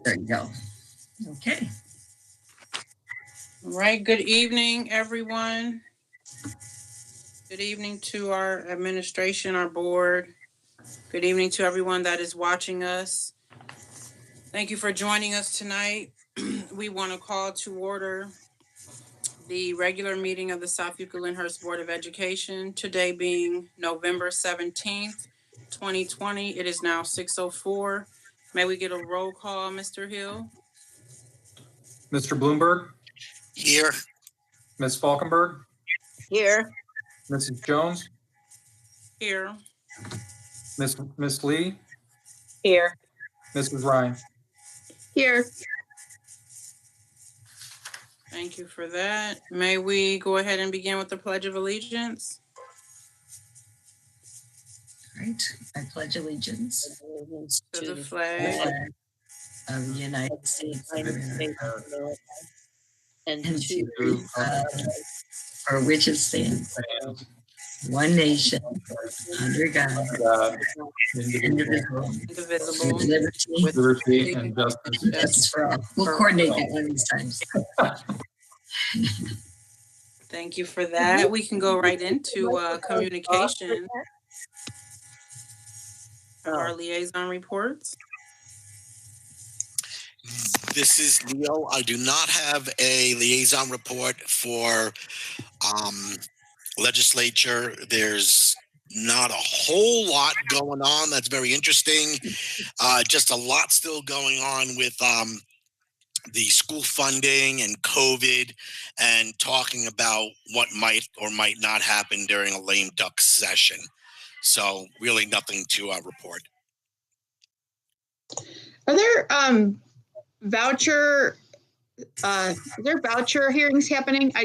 There you go. Okay. All right. Good evening, everyone. Good evening to our administration, our board. Good evening to everyone that is watching us. Thank you for joining us tonight. We want to call to order the regular meeting of the South Utica Lyndhurst Board of Education, today being November 17th, 2020. It is now 6:04. May we get a roll call, Mr. Hill? Mr. Bloomberg? Here. Ms. Falkenberg? Here. Mrs. Jones? Here. Miss Lee? Here. Mrs. Ryan? Here. Thank you for that. May we go ahead and begin with the Pledge of Allegiance? All right. I pledge allegiance To the flag of the United States of America And and to to for which it stands, one nation, under God, indivisible, indivisible, with liberty with Liberty and justice. and justice for all. We'll coordinate it one of these times. Thank you for that. We can go right into communication of our liaison reports. This is Leo. I do not have a liaison report for legislature. There's not a whole lot going on. That's very interesting. Just a lot still going on with the school funding and COVID and talking about what might or might not happen during a lame duck session. So really nothing to report. Are there voucher hearings happening? I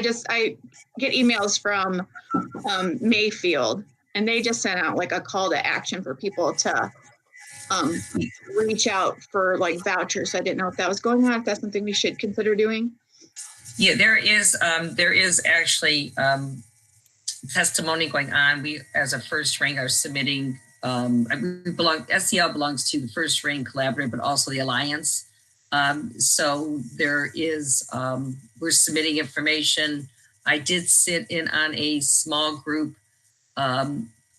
get emails from Mayfield, and they just sent out like a call to action for people to reach out for like vouchers. I didn't know if that was going on, if that's something we should consider doing. Yeah, there is actually testimony going on. We, as a first ring, are submitting. SEL belongs to the First Ring Collaborative, but also the Alliance. So there is, we're submitting information. I did sit in on a small group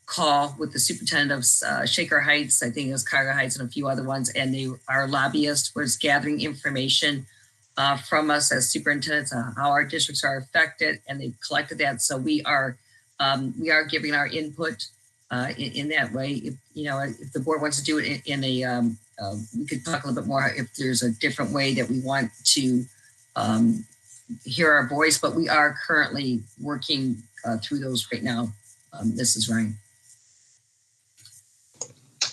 call with the superintendent of Shaker Heights, I think it was Carter Heights and a few other ones, and our lobbyist was gathering information from us as superintendents on how our districts are affected, and they've collected that. So we are giving our input in that way. If the board wants to do it in a, we could talk a little bit more if there's a different way that we want to hear our voice, but we are currently working through those right now, Mrs. Ryan.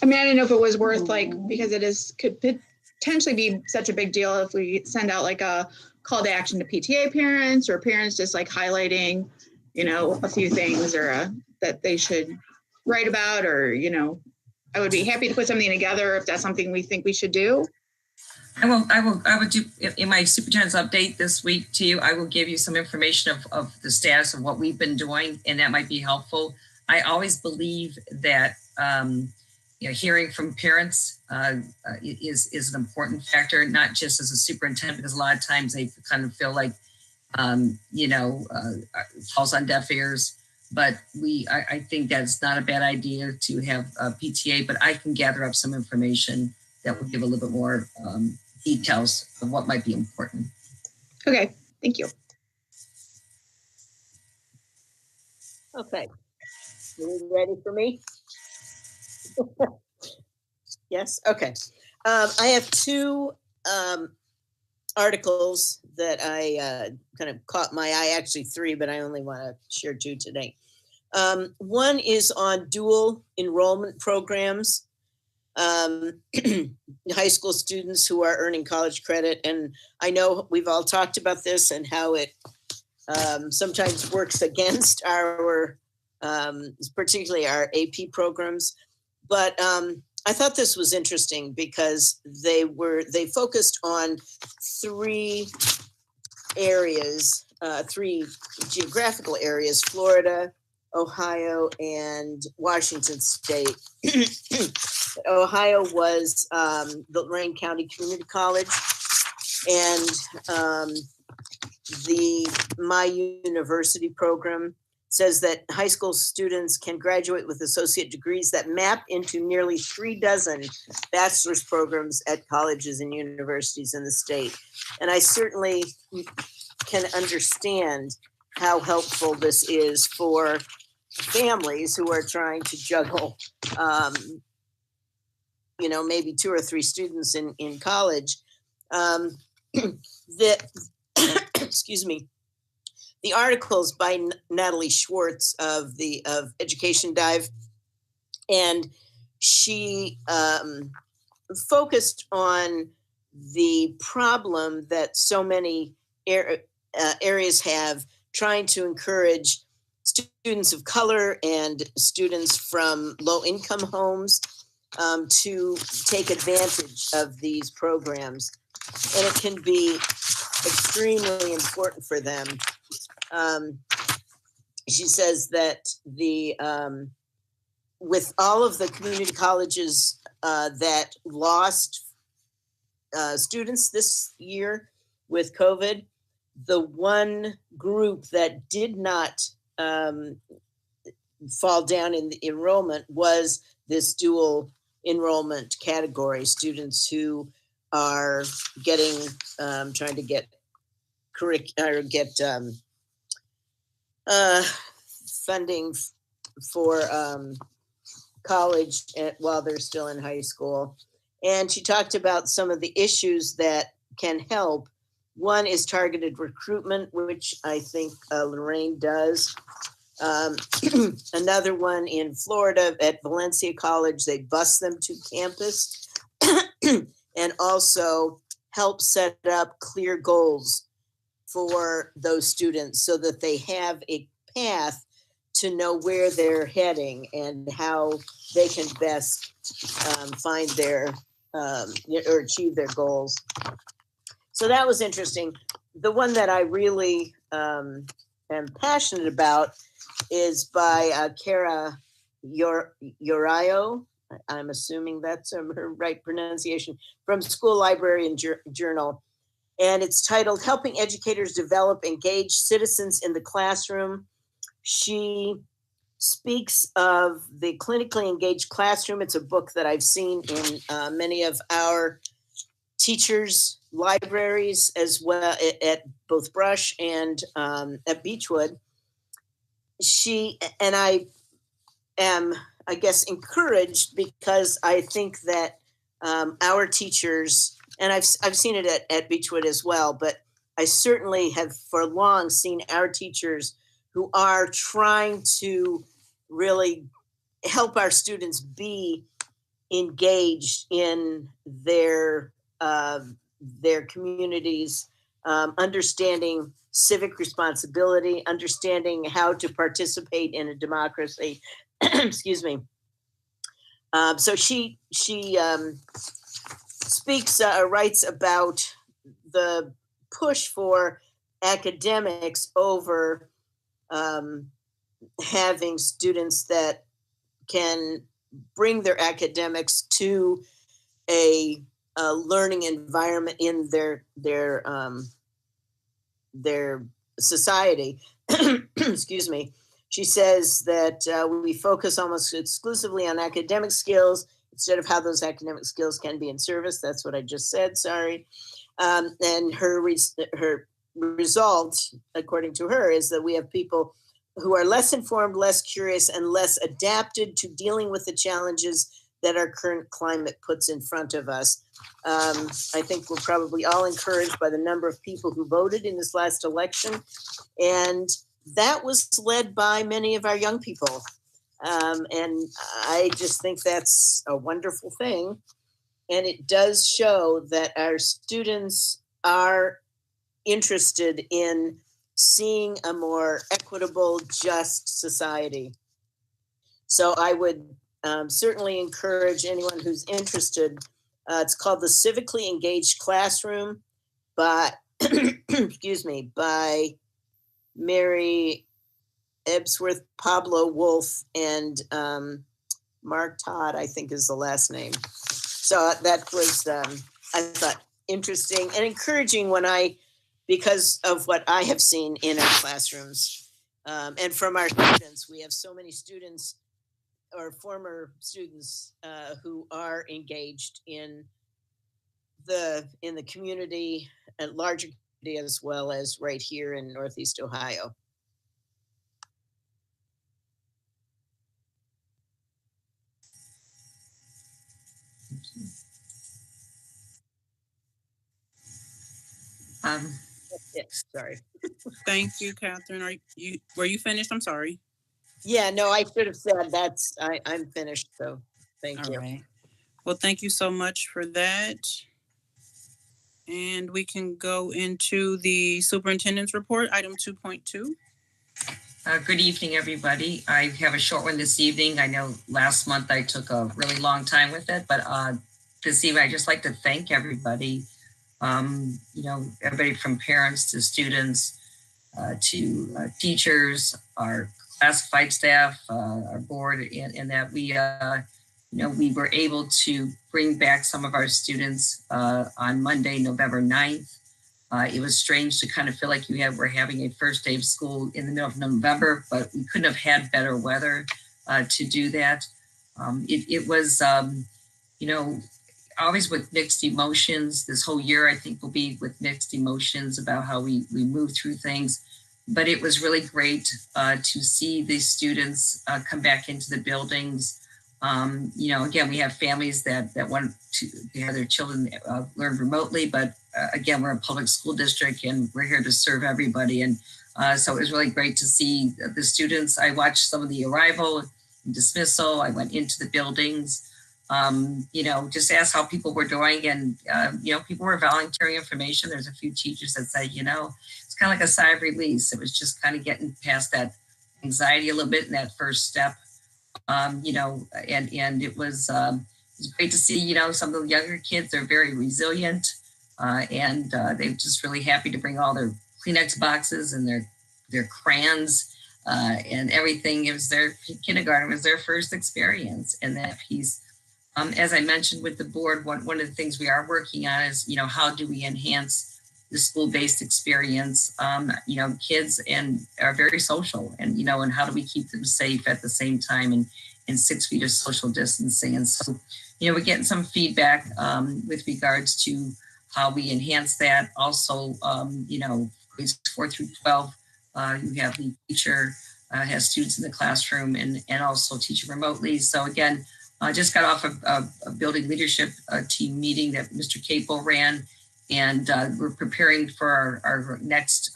I mean, I didn't know if it was worth because could potentially be such a big deal if we send out like a call to action to PTA parents or parents just like highlighting, a few things or that they should write about, or, I would be happy to put something together if that's something we think we should do. I would do in my superintendent's update this week to you. I will give you some information of the status of what we've been doing, and that might be helpful. I always believe that hearing from parents is an important factor, not just as a superintendent, because a lot of times they kind of feel like falls on deaf ears. But I think that's not a bad idea to have PTA, but I can gather up some information that will give a little bit more details of what might be important. Okay, thank you. Okay. Are you ready for me? Yes, okay. I have two articles that I kind of caught my eye, actually three, but I only want to share two today. One is on dual enrollment programs, high school students who are earning college credit. And I know we've all talked about this and how it sometimes works against our, particularly our AP programs. But I thought this was interesting because they focused on three areas, three geographical areas: Florida, Ohio, and Washington State. Ohio was the Lorraine County Community College, and the My University program says that high school students can graduate with associate degrees that map into nearly 36 bachelor's programs at colleges and universities in the state. And I certainly can understand how helpful this is for families who are trying to juggle, maybe 2 or 3 students in college. Excuse me. The articles by Natalie Schwartz of Education Dive, and she focused on the problem that so many areas have trying to encourage students of color and students from low-income homes to take advantage of these programs. And it can be extremely important for them. She says that with all of the community colleges that lost students this year with COVID, the one group that did not fall down in the enrollment was this dual enrollment category, students who are trying to get funding for college while they're still in high school. And she talked about some of the issues that can help. One is targeted recruitment, which I think Lorraine does. Another one in Florida at Valencia College, they bus them to campus and also help set up clear goals for those students so that they have a path to know where they're heading and how they can best find their or achieve their goals. So that was interesting. The one that I really am passionate about is by Kara Urayo. I'm assuming that's her right pronunciation, from School Library and Journal. And it's titled Helping Educators Develop Engaged Citizens in the Classroom. She speaks of the clinically engaged classroom. It's a book that I've seen in many of our teachers' libraries as well at both Brush and at Beechwood. I am, I guess, encouraged because I think that our teachers, and I've seen it at Beechwood as well, but I certainly have for long seen our teachers who are trying to really help our students be engaged in their communities, understanding civic responsibility, understanding how to participate in a democracy. Excuse me. So she speaks, writes about the push for academics over having students that can bring their academics to a learning environment in their society. Excuse me. She says that we focus almost exclusively on academic skills instead of how those academic skills can be in service. That's what I just said, sorry. And her result, according to her, is that we have people who are less informed, less curious, and less adapted to dealing with the challenges that our current climate puts in front of us. I think we're probably all encouraged by the number of people who voted in this last election. And that was led by many of our young people. And I just think that's a wonderful thing. And it does show that our students are interested in seeing a more equitable, just society. So I would certainly encourage anyone who's interested. It's called The Civically Engaged Classroom by, excuse me, by Mary Ebsworth, Pablo Wolf, and Mark Todd, I think is the last name. So that was, I thought, interesting and encouraging because of what I have seen in our classrooms. And from our students, we have so many students or former students who are engaged in the community at larger community as well as right here in Northeast Ohio. Um, Yeah, sorry. Thank you, Catherine. Were you finished? I'm sorry. Yeah, no, I should have said I'm finished. So thank All you. right. Well, thank you so much for that. And we can go into the superintendent's report, item 2.2. Good evening, everybody. I have a short one this evening. I know last month I took a really long time with it, but this evening I'd just like to thank everybody. Everybody from parents to students to teachers, our classified staff, our board, and that we were able to bring back some of our students on Monday, November 9th. It was strange to kind of feel like we're having a first day of school in the middle of November, but we couldn't have had better weather to do that. It was, always with mixed emotions. This whole year, I think, will be with mixed emotions about how we move through things. But it was really great to see these students come back into the buildings. Again, we have families that want to have their children learn remotely, but again, we're a public school district and we're here to serve everybody. And so it was really great to see the students. I watched some of the arrival and dismissal. I went into the buildings, just asked how people were doing. And, people were volunteering information. There's a few teachers that said, it's kind of like a sigh of release. It was just kind of getting past that anxiety a little bit in that first step. And it was great to see, some of the younger kids, they're very resilient and they're just really happy to bring all their Kleenex boxes and their crayons and everything. It was their kindergarten, was their first experience. And that piece, as I mentioned with the board, one of the things we are working on is, how do we enhance the school-based experience? Kids are very social and how do we keep them safe at the same time and 6 feet of social distancing. And so, we're getting some feedback with regards to how we enhance that. Also, grades 4 through 12, you have the teacher has students in the classroom and also teaching remotely. So again, I just got off a building leadership team meeting that Mr. Capel ran. And we're preparing for our next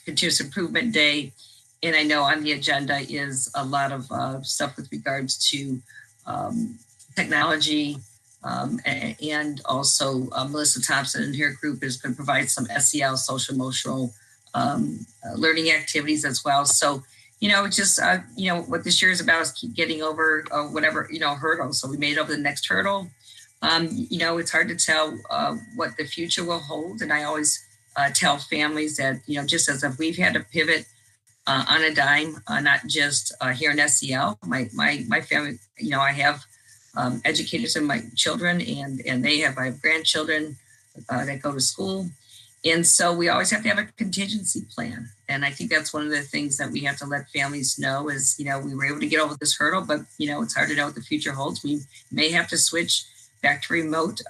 continuous improvement day. And I know on the agenda is a lot of stuff with regards to technology. And also Melissa Thompson and her group is going to provide some SEL, social emotional learning activities as well. So, what this year is about is keep getting over whatever, hurdle. So we made it over the next hurdle. It's hard to tell what the future will hold. And I always tell families that, just as if we've had to pivot on a dime, not just here in SEL, my family, I have educators in my children and I have grandchildren that go to school. And so we always have to have a contingency plan. And I think that's one of the things that we have to let families know is, we were able to get over this hurdle, but, it's hard to know what the future holds. We may have to switch back to remote,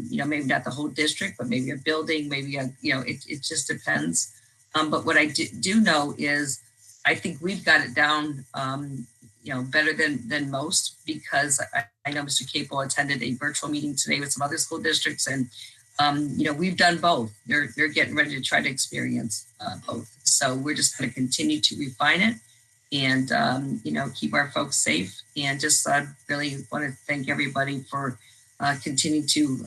maybe not the whole district, but maybe a building, maybe it just depends. But what I do know is I think we've got it down, better than most, because I know Mr. Capel attended a virtual meeting today with some other school districts and, we've done both. They're getting ready to try to experience both. So we're just going to continue to refine it and, keep our folks safe. And just really want to thank everybody for continue to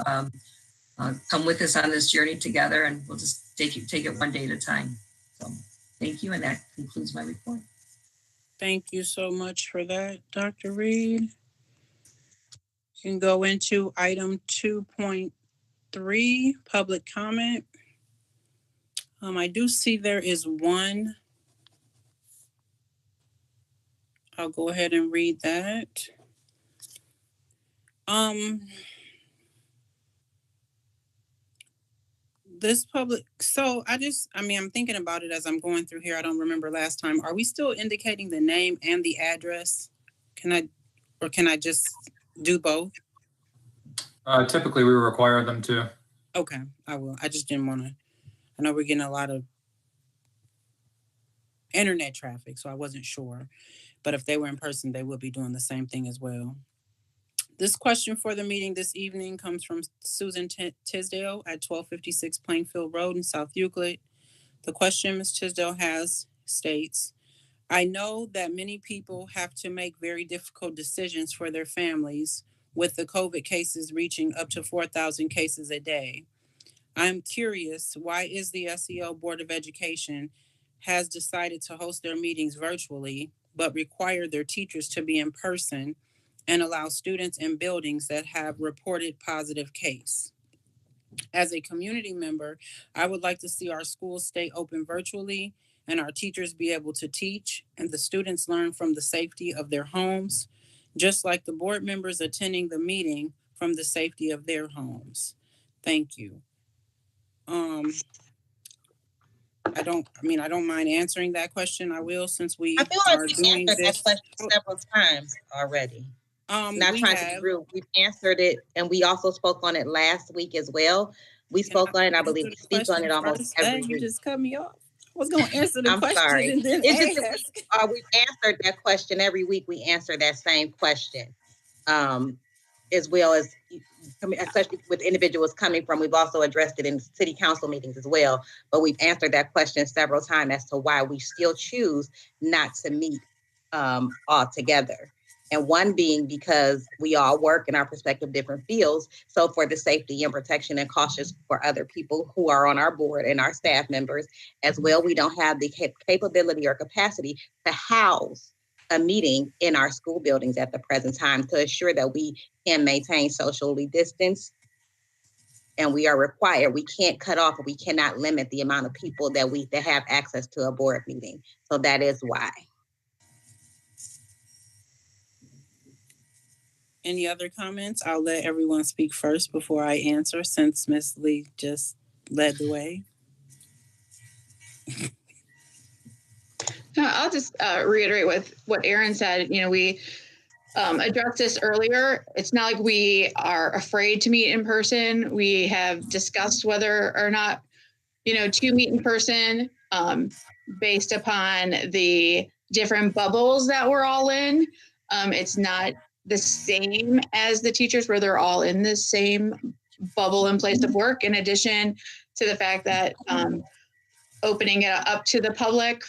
come with us on this journey together, and we'll just take it one day at a time. So thank you, and that concludes my report. Thank you so much for that, Dr. Reed. You can go into item 2.3, public comment. I do see there is one. I'll go ahead and read that. This public, so I'm thinking about it as I'm going through here. I don't remember last time. Are we still indicating the name and the address? Can I just do both? Typically, we require them to. Okay, I will. I just didn't want to. I know we're getting a lot of internet traffic, so I wasn't sure. But if they were in person, they would be doing the same thing as well. This question for the meeting this evening comes from Susan Tisdale at 1256 Plainfield Road in South Euclid. The question Ms. Tisdale has states, I know that many people have to make very difficult decisions for their families with the COVID cases reaching up to 4,000 cases a day. I'm curious, why is the SEL Board of Education has decided to host their meetings virtually, but require their teachers to be in person and allow students in buildings that have reported positive case? As a community member, I would like to see our schools stay open virtually and our teachers be able to teach and the students learn from the safety of their homes, just like the board members attending the meeting from the safety of their homes. Thank you. I don't mind answering that question. I will, since we I feel like are we've doing answered this. that question several times already. Not We trying to have. be rude. We've answered it, and we also spoke on it last week as well. We Can spoke on it. I answer believe the we speak on it question almost first? every Hey, you week. just cut me off. I was going to answer the I'm question sorry. and then It's just that ask. we've answered that question every week. We answer that same question, as well as, especially with individuals coming from. We've also addressed it in city council meetings as well. But we've answered that question several times as to why we still choose not to meet all together. And one being because we all work in our respective different fields. So for the safety and protection and cautious for other people who are on our board and our staff members as well, we don't have the capability or capacity to house a meeting in our school buildings at the present time to assure that we can maintain socially distance. And we are required, we can't cut off, or we cannot limit the amount of people that have access to a board meeting. So that is why. Any other comments? I'll let everyone speak first before I answer, since Ms. Lee just led the way. I'll just reiterate with what Aaron said. You know, we addressed this earlier. It's not like we are afraid to meet in person. We have discussed whether or not, to meet in person based upon the different bubbles that we're all in. It's not the same as the teachers where they're all in the same bubble and place of work, in addition to the fact that opening it up to the public,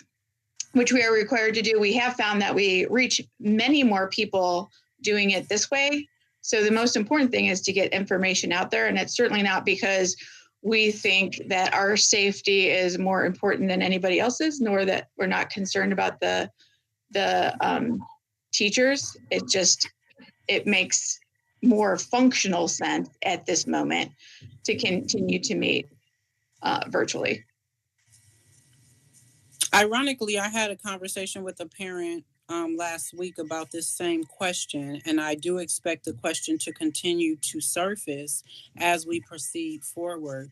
which we are required to do, we have found that we reach many more people doing it this way. So the most important thing is to get information out there. And it's certainly not because we think that our safety is more important than anybody else's, nor that we're not concerned about the teachers. It makes more functional sense at this moment to continue to meet virtually. Ironically, I had a conversation with a parent last week about this same question, and I do expect the question to continue to surface as we proceed forward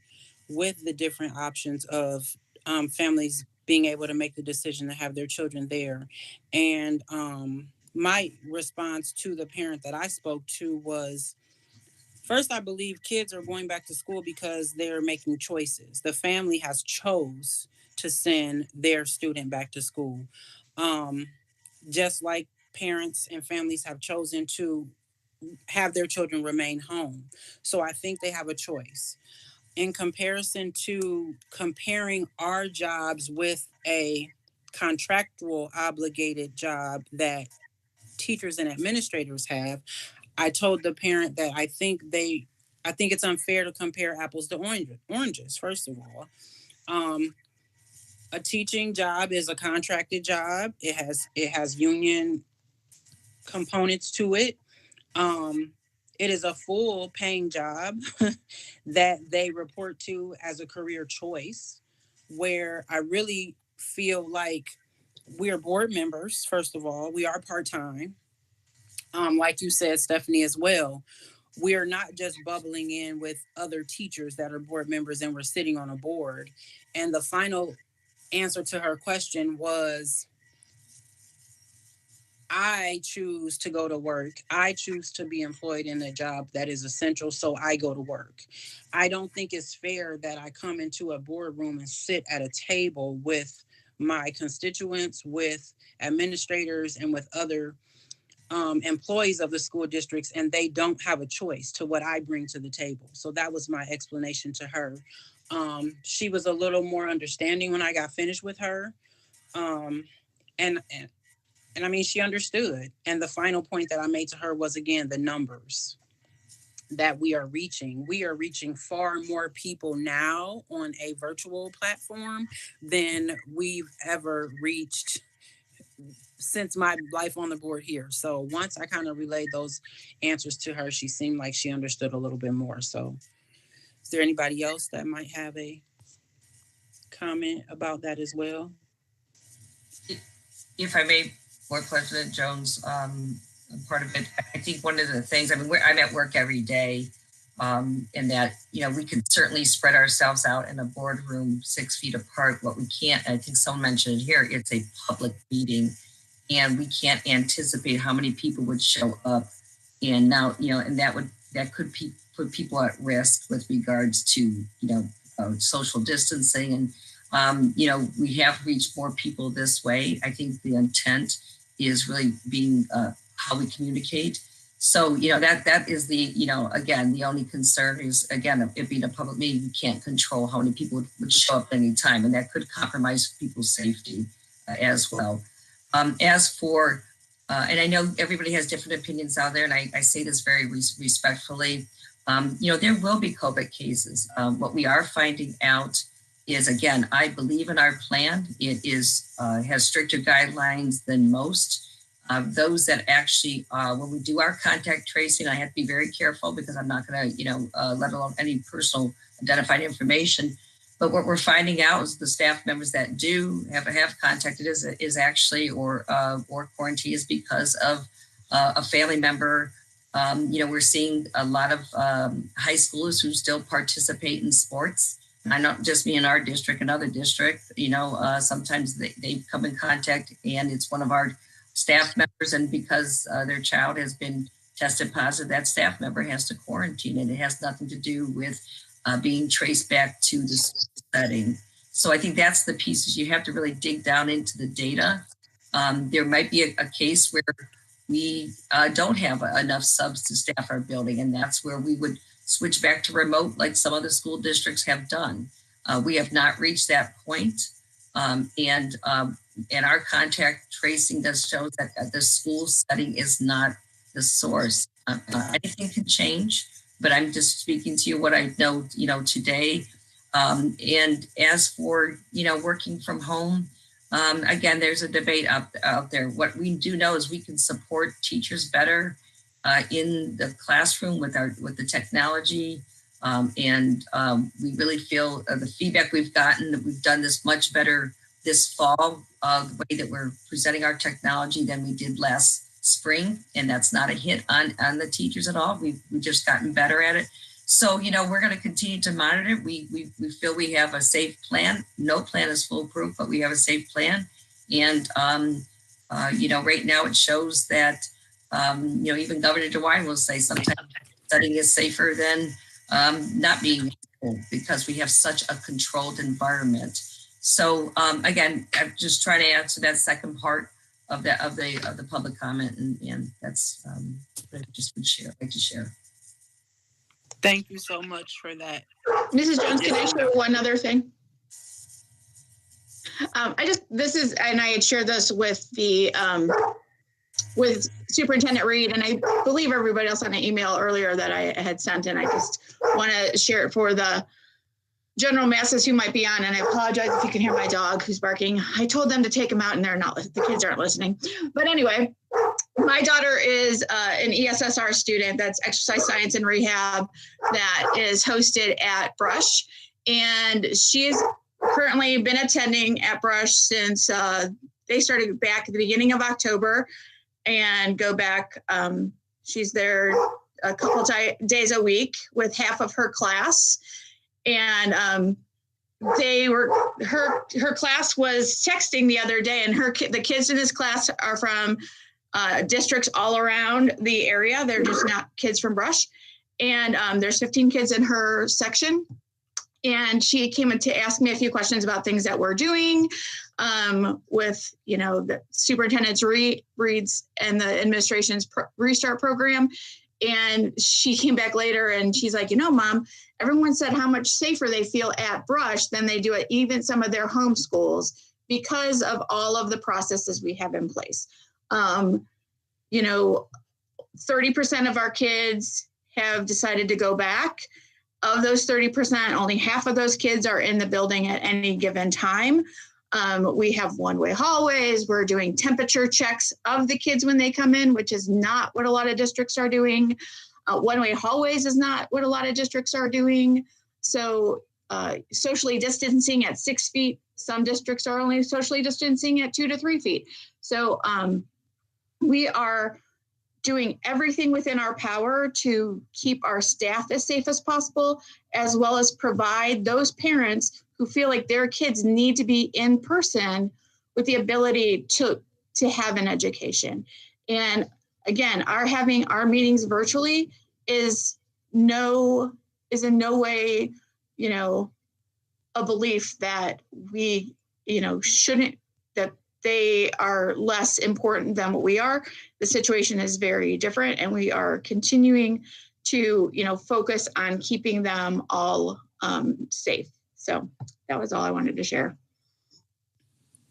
with the different options of families being able to make the decision to have their children there. And my response to the parent that I spoke to was, first, I believe kids are going back to school because they're making choices. The family has chose to send their student back to school. Just like parents and families have chosen to have their children remain home. So I think they have a choice. In comparison to comparing our jobs with a contractual obligated job that teachers and administrators have, I told the parent that I think it's unfair to compare apples to oranges, first of all. A teaching job is a contracted job. It has union components to it. It is a full paying job that they report to as a career choice, where I really feel like we're board members. First of all, we are part-time. Like you said, Stephanie, as well, we are not just bubbling in with other teachers that are board members and we're sitting on a board. And the final answer to her question was, I choose to go to work. I choose to be employed in a job that is essential, so I go to work. I don't think it's fair that I come into a boardroom and sit at a table with my constituents, with administrators, and with other employees of the school districts, and they don't have a choice to what I bring to the table. So that was my explanation to her. She was a little more understanding when I got finished with her. And I mean, she understood. And the final point that I made to her was, again, the numbers that we are reaching. We are reaching far more people now on a virtual platform than we've ever reached since my life on the board here. So once I kind of relayed those answers to her, she seemed like she understood a little bit more. So is there anybody else that might have a comment about that as well? If I may, Board President Jones, part of it, I think one of the things, I mean, I'm at work every day, and that, you know, we can certainly spread ourselves out in a boardroom 6 feet apart. What we can't, I think someone mentioned it here, it's a public meeting, and we can't anticipate how many people would show up. And now, you know, and that could put people at risk with regards to, you know, social distancing. And, you know, we have reached more people this way. I think the intent is really being how we communicate. So, you know, that is the, you know, again, the only concern is, again, it being a public meeting, we can't control how many people would show up at any time, and that could compromise people's safety as well. As for, and I know everybody has different opinions out there, and I say this very respectfully, you know, there will be COVID cases. What we are finding out is, again, I believe in our plan. It is has stricter guidelines than most. Those that actually, when we do our contact tracing, I have to be very careful because I'm not going to, you know, let alone any personal identified information. But what we're finding out is the staff members that do have contacted is actually or quarantine is because of a family member. You know, we're seeing a lot of high schoolers who still participate in sports. I not just me in our district, another district, you know, sometimes they come in contact and it's one of our staff members, and because their child has been tested positive, that staff member has to quarantine, and it has nothing to do with being traced back to the setting. So I think that's the pieces you have to really dig down into the data. There might be a case where we don't have enough subs to staff our building, and that's where we would switch back to remote like some other school districts have done. We have not reached that point. And our contact tracing does show that the school setting is not the source. Anything can change, but I'm just speaking to you what I know, you know, today. And as for, you know, working from home, again, there's a debate out there. What we do know is we can support teachers better in the classroom with the technology. And we really feel the feedback we've gotten that we've done this much better this fall, the way that we're presenting our technology than we did last spring. And that's not a hit on the teachers at all. We've just gotten better at it. So, you know, we're going to continue to monitor. We feel we have a safe plan. No plan is foolproof, but we have a safe plan. And, you know, right now it shows that, you know, even Governor DeWine will say sometimes studying is safer than not being able, because we have such a controlled environment. So again, I'm just trying to answer that second part of the public comment, and that's what I just would like to share. Thank you so much for that. Mrs. Jones, can I share one other thing? And I had shared this with the with Superintendent Reed, and I believe everybody else on an email earlier that I had sent, and I just want to share it for the general masses who might be on. And I apologize if you can hear my dog who's barking. I told them to take him out, and the kids aren't listening. But anyway, my daughter is an ESSR student, that's exercise science and rehab, that is hosted at Brush. And she's currently been attending at Brush since they started back at the beginning of October and go back. She's there a couple days a week with half of her class. And her class was texting the other day, and the kids in this class are from districts all around the area. They're just not kids from Brush. And there's 15 kids in her section. And she came in to ask me a few questions about things that we're doing with, the superintendent's reads and the administration's restart program. And she came back later and she's like, Mom, everyone said how much safer they feel at Brush than they do at even some of their home schools because of all of the processes we have in place. 30% of our kids have decided to go back. Of those 30%, only half of those kids are in the building at any given time. We have one-way hallways. We're doing temperature checks of the kids when they come in, which is not what a lot of districts are doing. One-way hallways is not what a lot of districts are doing. So socially distancing at 6 feet, some districts are only socially distancing at 2 to 3 feet. So we are doing everything within our power to keep our staff as safe as possible, as well as provide those parents who feel like their kids need to be in person with the ability to have an education. And again, having our meetings virtually is in no way, a belief that we, shouldn't, that they are less important than what we are. The situation is very different, and we are continuing to, focus on keeping them all safe. So that was all I wanted to share.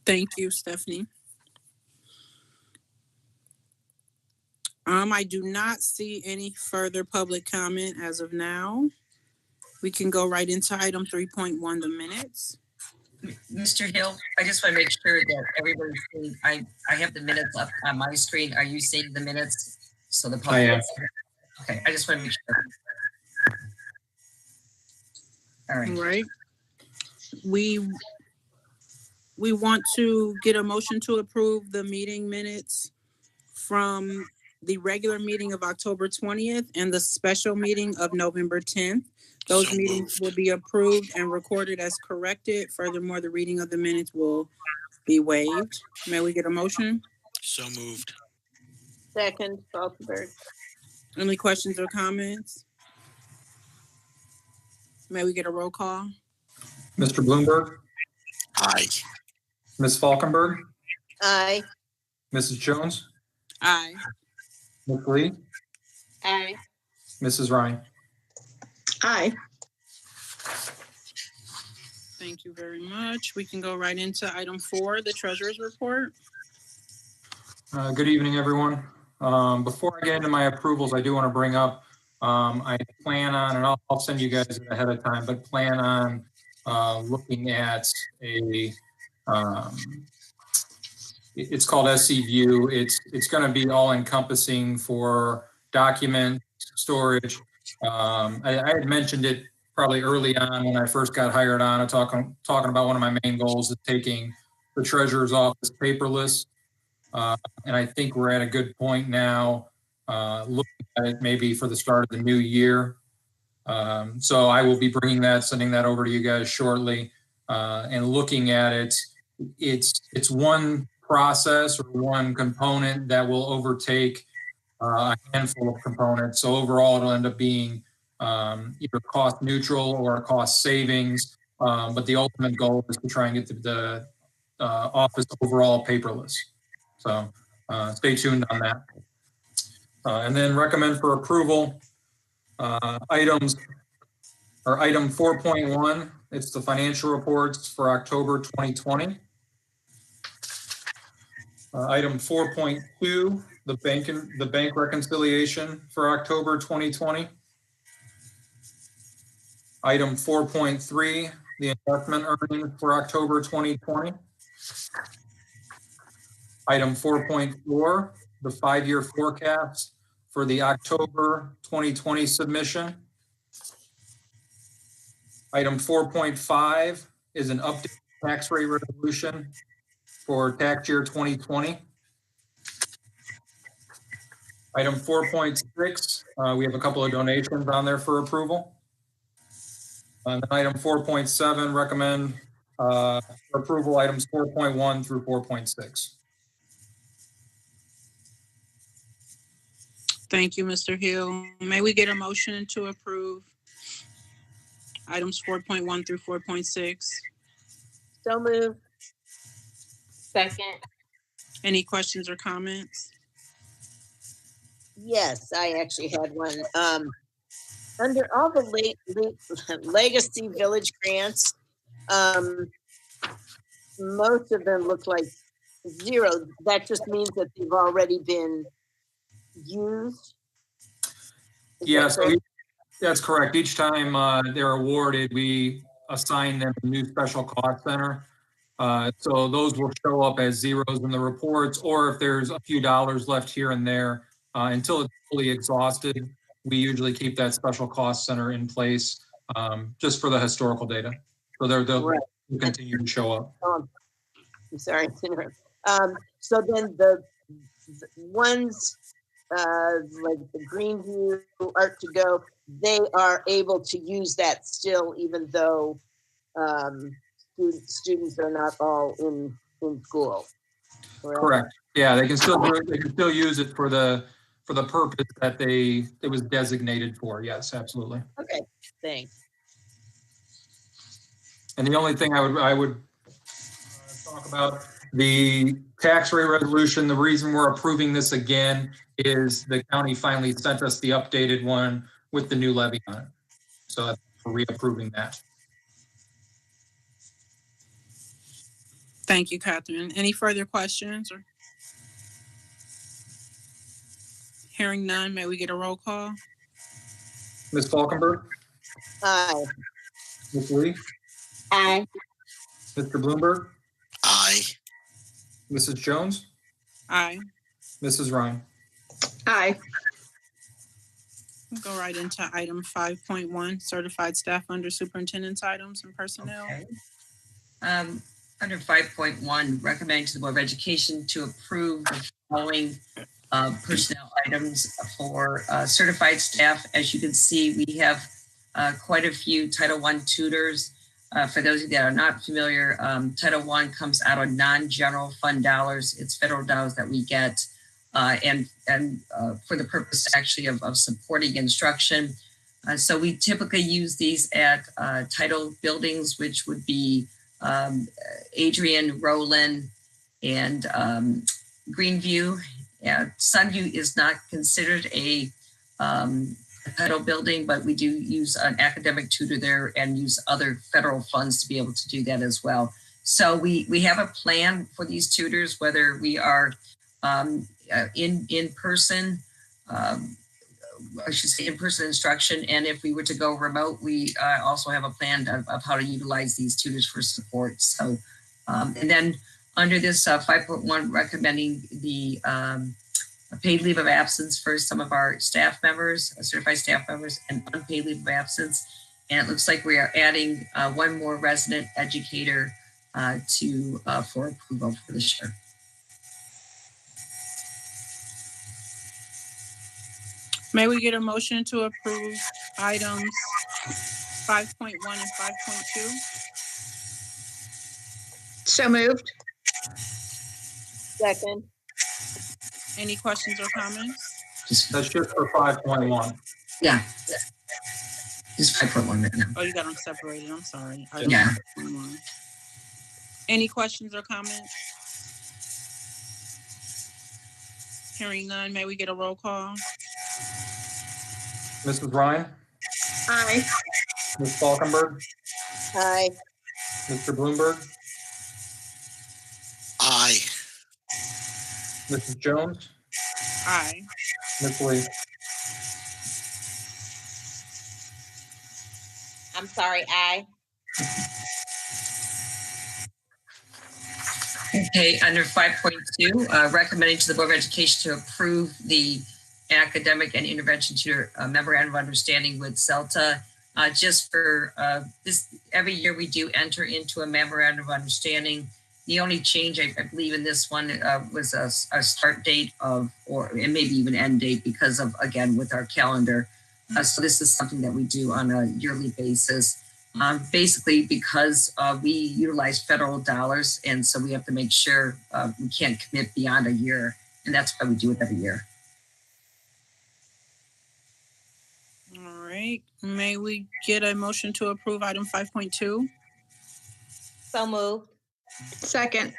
Thank you, Stephanie. I do not see any further public comment as of now. We can go right into item 3.1, the minutes. Mr. Hill, I just want to make sure that everybody's seeing, I have the minutes up on my screen. Are you seeing the minutes? So the public. I am. Okay, I just want to make sure. All right. All right. We want to get a motion to approve the meeting minutes from the regular meeting of October 20th and the special meeting of November 10th. Those So meetings moved. will be approved and recorded as corrected. Furthermore, the reading of the minutes will be waived. May we get a motion? So moved. Second, Falkenberg. Any questions or comments? May we get a roll call? Mr. Bloomberg, Aye. Ms. Falkenberg, Aye. Mrs. Jones, Aye. Ms. Lee, Aye. Mrs. Ryan. Aye. Thank you very much. We can go right into item 4, the treasurer's report. Good evening, everyone. Before I get into my approvals, I do want to bring up, I plan on, and I'll send you guys it ahead of time, but plan on looking at it's called SC View. It's going to be all encompassing for document storage. I had mentioned it probably early on when I first got hired on, talking about one of my main goals is taking the treasurer's office paperless. And I think we're at a good point now, looking at it maybe for the start of the new year. So I will be sending that over to you guys shortly, and looking at it. It's one process or one component that will overtake a handful of components. So overall, it'll end up being either cost neutral or a cost savings. But the ultimate goal is to try and get the office overall paperless. So stay tuned on that. And then recommend for approval item 4.1. It's the financial reports for October 2020. Item 4.2, the bank reconciliation for October 2020. Item 4.3, the investment earnings for October 2020. Item 4.4, the 5-year forecast for the October 2020 submission. Item 4.5 is an updated tax rate resolution for tax year 2020. Item 4.6, we have a couple of donations on there for approval. And item 4.7, recommend for approval items 4.1 through 4.6. Thank you, Mr. Hill. May we get a motion to approve items 4.1 through 4.6? So moved. Second. Any questions or comments? Yes, I actually had one. Under all the legacy village grants, most of them look like zero. That just means that they've already been used. Is that Yes, correct? that's correct. Each time they're awarded, we assign them a new special cost center. So those will show up as zeros in the reports, or if there's a few dollars left here and there, until it's fully exhausted, we usually keep that special cost center in place just for the historical data. So they'll Right. continue to show up. I'm sorry to interrupt. So then the ones like the Greenview, Art to Go, they are able to use that still, even though students are not all in school. Correct. Yeah, they can still do it. They can still use it for the purpose that it was designated for. Yes, absolutely. Okay, thanks. And the only thing I would talk about, the tax rate resolution. The reason we're approving this again is the county finally sent us the updated one with the new levy on it. So we're reapproving that. Thank you, Catherine. Any further questions? Or hearing none, may we get a roll call? Ms. Falkenberg, Aye. Ms. Lee, Aye. Mr. Bloomberg, Aye. Mrs. Jones, Aye. Mrs. Ryan. Aye. We'll go right into item 5.1, certified staff under superintendent's items and personnel. Okay. Under 5.1, recommending to the Board of Education to approve the following personnel items for certified staff. As you can see, we have quite a few Title I tutors. For those of you that are not familiar, Title I comes out of non-general fund dollars. It's federal dollars that we get, and for the purpose actually of supporting instruction. So we typically use these at title buildings, which would be Adrian, Rowland, and Greenview. Sunview is not considered a title building, but we do use an academic tutor there and use other federal funds to be able to do that as well. So we have a plan for these tutors, whether we are in person, I should say in-person instruction, and if we were to go remote, we also have a plan of how to utilize these tutors for support. So, and then under this 5.1, recommending the paid leave of absence for some of our staff members, certified staff members, and unpaid leave of absence. And it looks like we are adding one more resident educator for approval for this year. May we get a motion to approve items 5.1 and 5.2? So moved. Second. Any questions or comments? That's just for 5.1. Yeah. Just 5.1 right now. Oh, you got them separated. I'm sorry. Yeah. 5.1. Any questions or comments? Hearing none, may we get a roll call? Mrs. Ryan, Aye. Ms. Falkenberg, Aye. Mr. Bloomberg, Aye. Mrs. Jones, Aye. Ms. Lee. I'm sorry, aye. Okay, under 5.2, recommending to the Board of Education to approve the academic and intervention tutor memorandum of understanding with CELTA. Just for this, every year we do enter into a memorandum of understanding, The only change I believe in this one was a start date and maybe even end date because of, again, with our calendar. So this is something that we do on a yearly basis. Basically because we utilize federal dollars, and so we have to make sure we can't commit beyond a year, and that's why we do it every year. All right. May we get a motion to approve item 5.2? So moved. Second.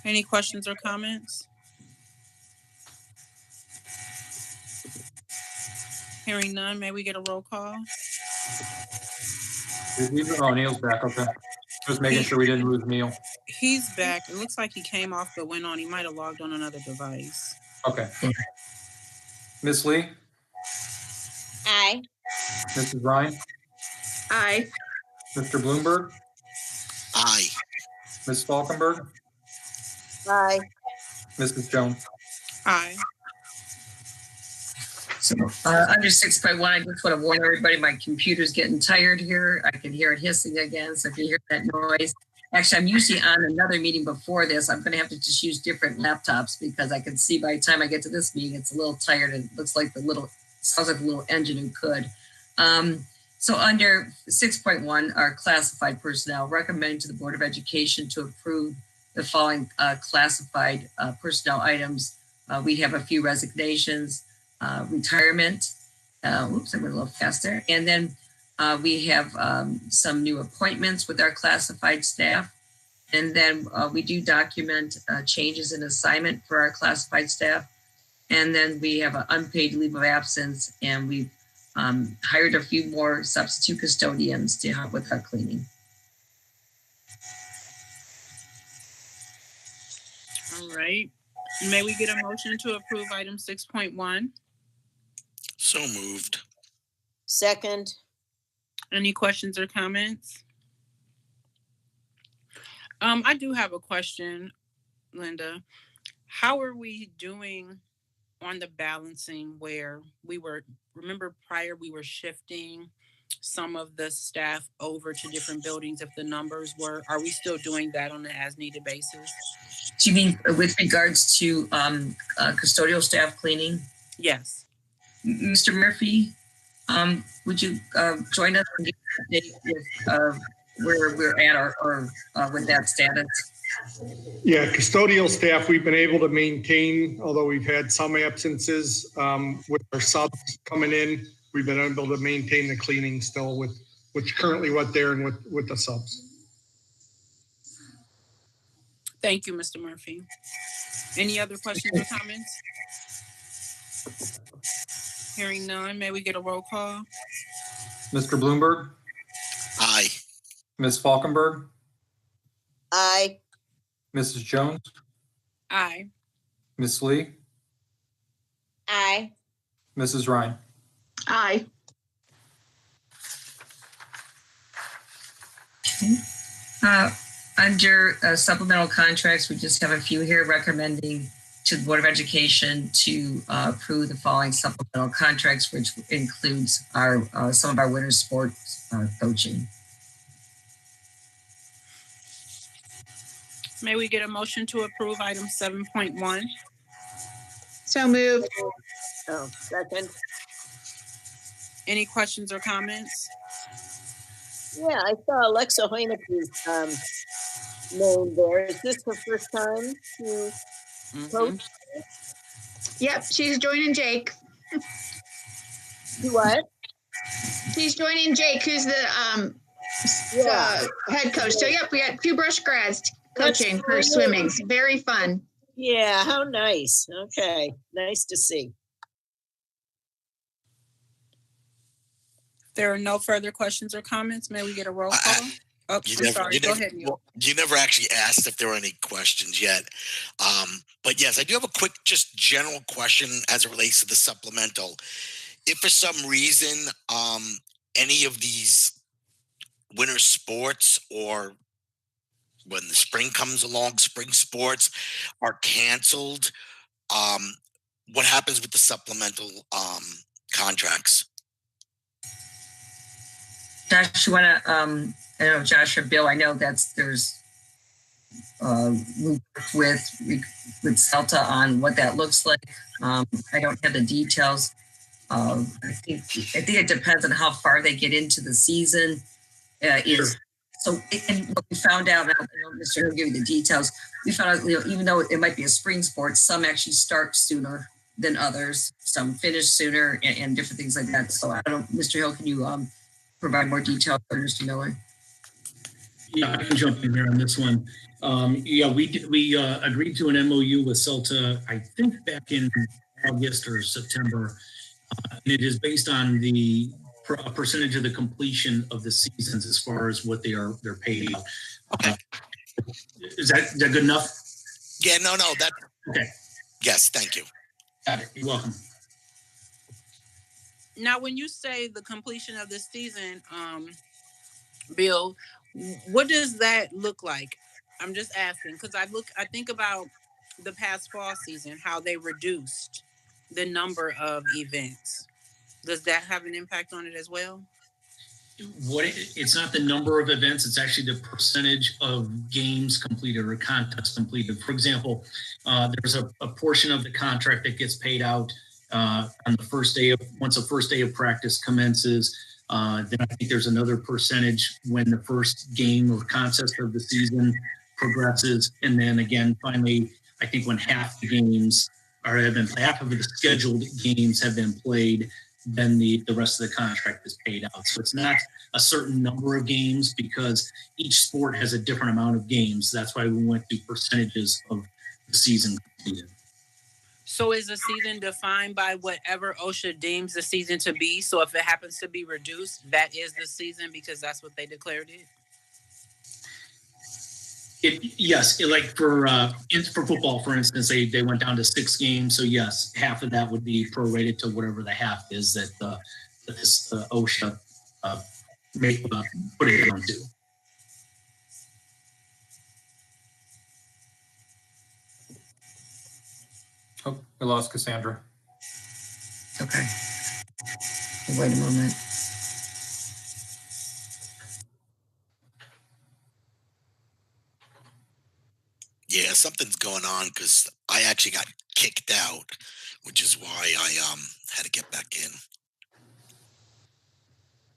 Any questions or comments? Hearing none, may we get a roll call? Neil's back, okay. Just making sure we didn't lose Neil. He's back. It looks like he came off but went on. He might have logged on another device. Okay. Ms. Lee, Aye. Mrs. Ryan, Aye. Mr. Bloomberg, Aye. Ms. Falkenberg, Aye. Mrs. Jones. Aye. So under 6.1, I just want to warn everybody, my computer's getting tired here. I can hear it hissing again. So if you hear that noise, actually, I'm usually on another meeting before this. I'm going to have to just use different laptops because I can see by the time I get to this meeting, it's a little tired and it looks like sounds like a little engine and could. So under 6.1, our classified personnel, recommend to the Board of Education to approve the following classified personnel items. We have a few resignations, retirement. Oops, I went a little faster. And then we have some new appointments with our classified staff. And then we do document changes in assignment for our classified staff. And then we have an unpaid leave of absence, and we've hired a few more substitute custodians to help with our cleaning. All right. May we get a motion to approve item 6.1? So moved. Second. Any questions or comments? I do have a question, Linda. How are we doing on the balancing where remember prior we were shifting some of the staff over to different buildings if the numbers are we still doing that on an as needed basis? Do you mean with regards to custodial staff cleaning? Yes. Mr. Murphy, would you join us and give an update with where we're at or with that status? Yeah, custodial staff, we've been able to maintain, although we've had some absences with our subs coming in. We've been able to maintain the cleaning still with currently what they're and with the subs. Thank you, Mr. Murphy. Any other questions or comments? Hearing none, may we get a roll call? Mr. Bloomberg, Aye. Ms. Falkenberg, Aye. Mrs. Jones, Aye. Ms. Lee, Aye. Mrs. Ryan. Aye. Under supplemental contracts, we just have a few here recommending to the Board of Education to approve the following supplemental contracts, which includes some of our winter sports coaching. May we get a motion to approve item 7.1? So moved. Oh, second. Any questions or comments? Yeah, I saw Alexa Hoyneke's name there. Is this her first time to coach? Yep, she's joining Jake. Do what? She's joining Jake, who's the Yeah. head coach. So yep, we got a few brush grads coaching That's for great. swimming. Very fun. Yeah, how nice. Okay, nice to see. There are no further questions or comments. May we get a roll call? Oh, I'm sorry. Go ahead, Neil. You never actually asked if there were any questions yet. But yes, I do have a quick, just general question as it relates to the supplemental. If for some reason, any of these winter sports or when the spring comes along, spring sports are canceled, what happens with the supplemental contracts? Josh, you want to, I know Josh or Bill, I know there's we worked with CELTA on what that looks like. I don't have the details. I think it depends on how far they get into the season. And what we found out, and Mr. Hill will give you the details. We found out, even though it might be a spring sport, some actually start sooner than others. Some finish sooner, and different things like that. So I don't, Mr. Hill, can you provide more details for Mr. Miller? Yeah, I can jump in here on this one. We agreed to an MOU with CELTA, I think back in August or September. And it is based on the percentage of the completion of the seasons as far as what they're paid out. Is that good enough? Yeah, no, that. Okay. Yes, thank you. Got it. You're welcome. Now, when you say the completion of the season, Bill, what does that look like? I'm just asking because I think about the past fall season, how they reduced the number of events. Does that have an impact on it as well? It's not the number of events, it's actually the percentage of games completed or contests completed. For example, there's a portion of the contract that gets paid out on the first day once the first day of practice commences. Then I think there's another percentage when the first game or contest of the season progresses. And then again, finally, I think when half the games half of the scheduled games have been played, then the rest of the contract is paid out. So it's not a certain number of games because each sport has a different amount of games. That's why we went through percentages of the season completed. So is the season defined by whatever OSHA deems the season to be? So if it happens to be reduced, that is the season because that's what they declared it? Yes, like for football, for instance, they went down to 6 games. So yes, half of that would be prorated to whatever the half is that this OSHA put it on to. Oh, we lost Cassandra. Okay. Wait a moment. Yeah, something's going on because I actually got kicked out, which is why I had to get back in.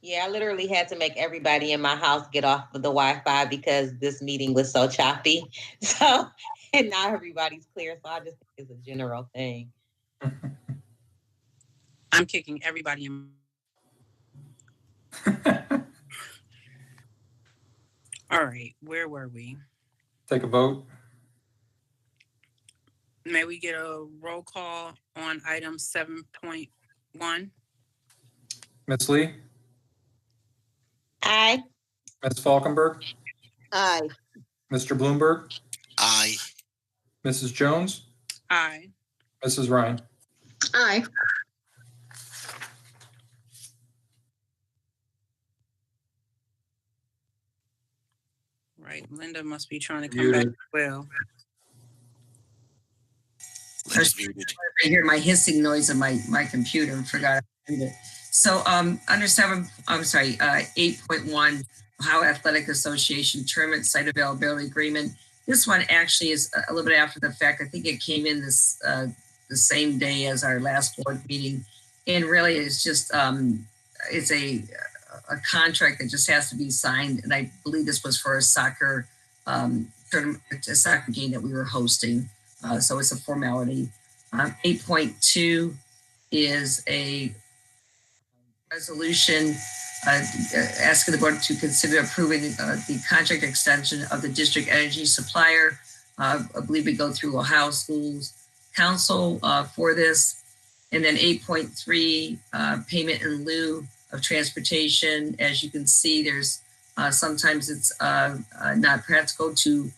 Yeah, I literally had to make everybody in my house get off of the Wi-Fi because this meeting was so choppy. So, and now everybody's clear. So I just think it's a general thing. I'm kicking everybody in. All right, where were we? Take a vote. May we get a roll call on item 7.1? Ms. Lee, Aye. Ms. Falkenberg, Aye. Mr. Bloomberg, Aye. Mrs. Jones, Aye. Mrs. Ryan. Aye. Right, Linda must be trying to come back Muted. as well. Linda's muted. I hear my hissing noise on my computer and forgot to end it. So under 8.1, Ohio Athletic Association Tournament Site Availability Agreement. This one actually is a little bit after the fact. I think it came in this the same day as our last board meeting. And really it's just it's a contract that just has to be signed. And I believe this was for a soccer tournament, a soccer game that we were hosting. So it's a formality. 8.2 is a resolution asking the board to consider approving the contract extension of the district energy supplier. I believe we go through Ohio Schools Council for this. And then 8.3, payment in lieu of transportation. As you can see, there's sometimes it's not practical to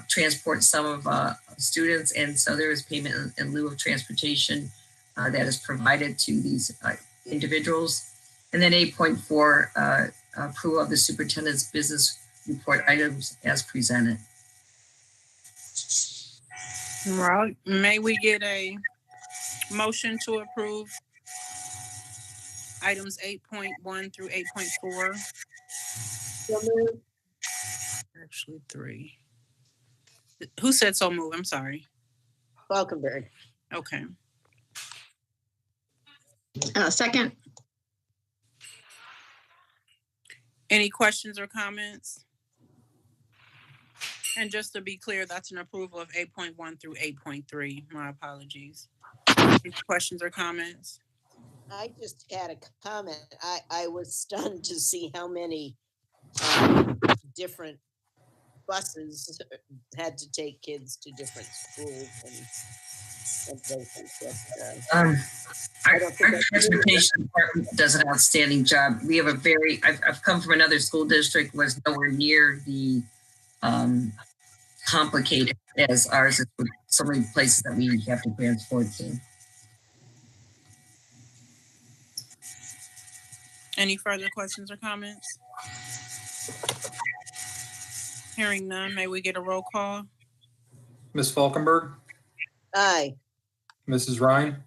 transport some of students, and so there is payment in lieu of transportation that is provided to these individuals. And then 8.4, approval of the superintendent's business report items as presented. All right, may we get a motion to approve items 8.1 through 8.4? Actually 3. Who said so move? I'm sorry. Falkenberg. Okay. Second. Any questions or comments? And just to be clear, that's an approval of 8.1 through 8.3. My apologies. Any questions or comments? I just had a comment. I was stunned to see how many different buses had to take kids to different schools and places. Our transportation department does an outstanding job. We have I've come from another school district was nowhere near the complicated as ours is with so many places that we have to transport to. Any further questions or comments? Hearing none, may we get a roll call? Ms. Falkenberg, Aye. Mrs. Ryan,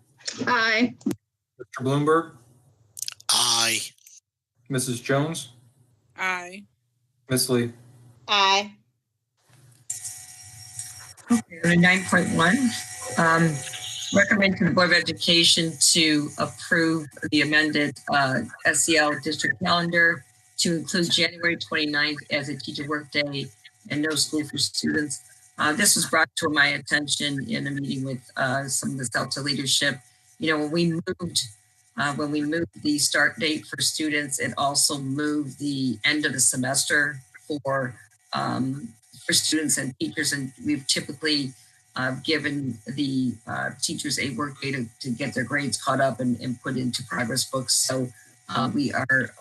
Aye. Mr. Bloomberg, Aye. Mrs. Jones, Aye. Ms. Lee. Aye. Okay, 9.1, recommend to the Board of Education to approve the amended SEL district calendar to include January 29th as a teacher workday and no school for students. This was brought to my attention in a meeting with some of the Delta leadership. You know, when we moved the start date for students, it also moved the end of the semester for students and teachers, and we've typically given the teachers a work day to get their grades caught up and put into progress books. So we are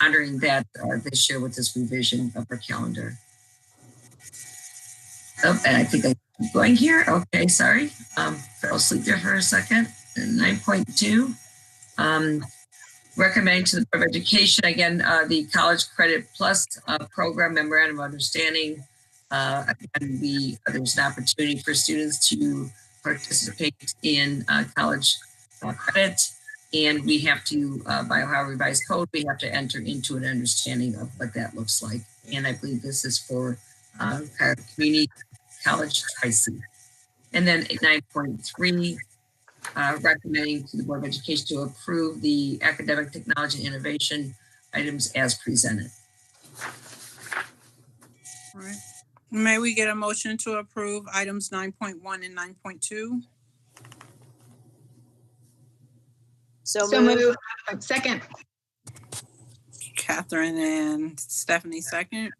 honoring that this year with this revision of our calendar. Oh, and I think I'm going here. Okay, sorry. Fell asleep there for a second. 9.2. Recommending to the Board of Education, again, the College Credit Plus program memorandum of understanding. Again, there's an opportunity for students to participate in college credit, and we have to, by Ohio Revised Code, we have to enter into an understanding of what that looks like. And I believe this is for community college tri-C. And then 9.3. Recommending to the Board of Education to approve the academic technology and innovation items as presented. All right. May we get a motion to approve items 9.1 and 9.2? So So moved. moved. Second. Catherine and Stephanie second.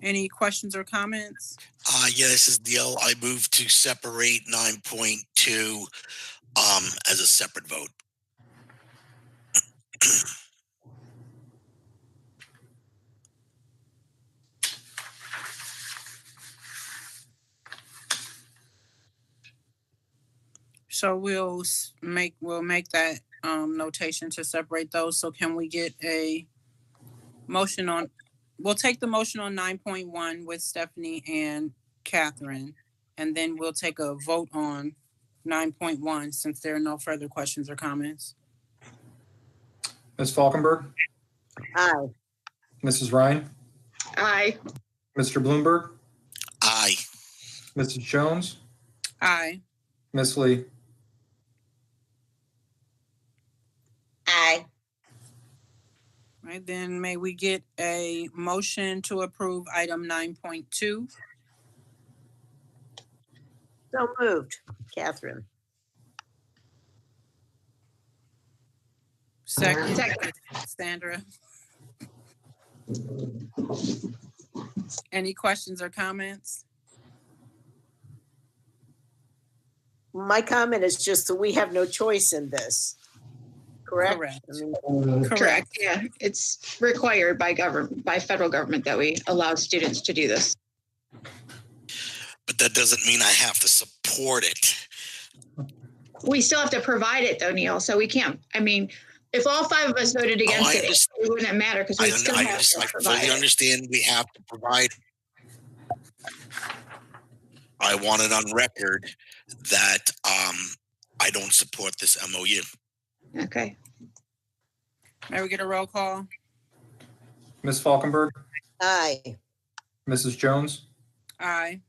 Any questions or comments? Yeah, this is Neil. I move to separate 9.2 as a separate vote. So we'll make that notation to separate those. So can we get a motion on, we'll take the motion on 9.1 with Stephanie and Catherine, and then we'll take a vote on 9.1 since there are no further questions or comments. Ms. Falkenberg, Aye. Mrs. Ryan, Aye. Mr. Bloomberg, Aye. Mrs. Jones, Aye. Ms. Lee. Aye. Right, then may we get a motion to approve item 9.2? So moved. Catherine. Second, Second. Sandra. Any questions or comments? My comment is just that we have no choice in this. Correct? Correct. I mean, Correct. Yeah, it's required by federal government that we allow students to do this. But that doesn't mean I have to support it. We still have to provide it though, Neil. So we can't, I mean, if all 5 of us voted against it, it wouldn't matter because we still have to I provide fully it. understand we have to provide. I want it on record that I don't support this MOU. Okay. May we get a roll call? Ms. Falkenberg, aye. Mrs. Jones, Aye.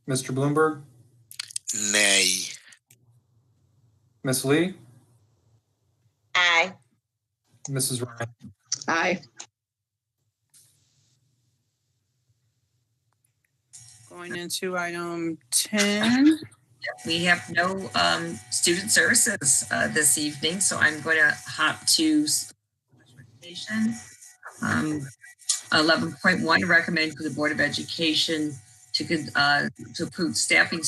Mr. Bloomberg, Nay. Ms. Lee, Aye. Mrs. Ryan. Aye. Going into item 10. We have no student services this evening, so I'm going to hop to recommendation. 11.1, recommend to the Board of Education to approve staffing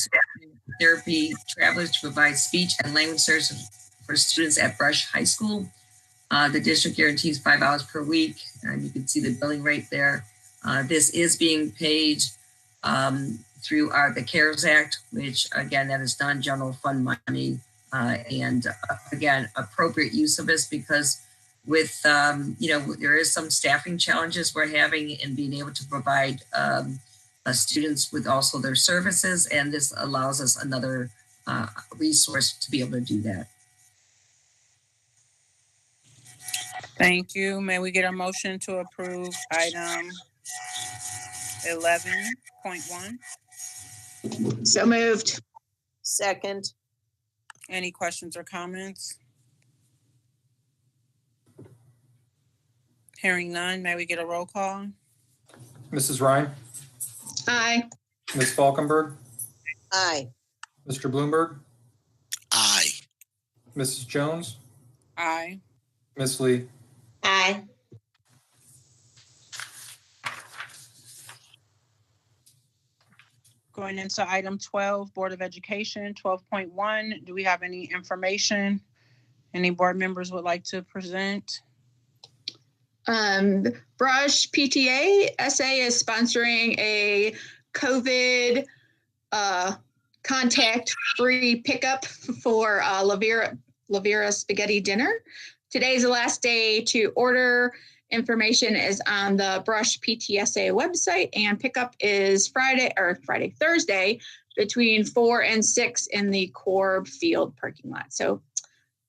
therapy travelers to provide speech and language services for students at Brush High School. The district guarantees 5 hours per week, and you can see the billing rate there. This is being paid through the CARES Act, which again, that is non-general fund money, and again, appropriate use of this because with, there is some staffing challenges we're having in being able to provide students with also their services, and this allows us another resource to be able to do that. Thank you. May we get a motion to approve item 11.1? So moved. Second. Any questions or comments? Hearing none, may we get a roll call? Mrs. Ryan, Aye. Ms. Falkenberg, Aye. Mr. Bloomberg, Aye. Mrs. Jones, Aye. Ms. Lee. Aye. Going into item 12, Board of Education, 12.1. Do we have any information any board members would like to present? Brush PTA SA is sponsoring a COVID contact-free pickup for Lavera spaghetti dinner. Today's the last day to order. Information is on the Brush PTSA website, and pickup is Thursday between 4 and 6 in the Corb Field parking lot. So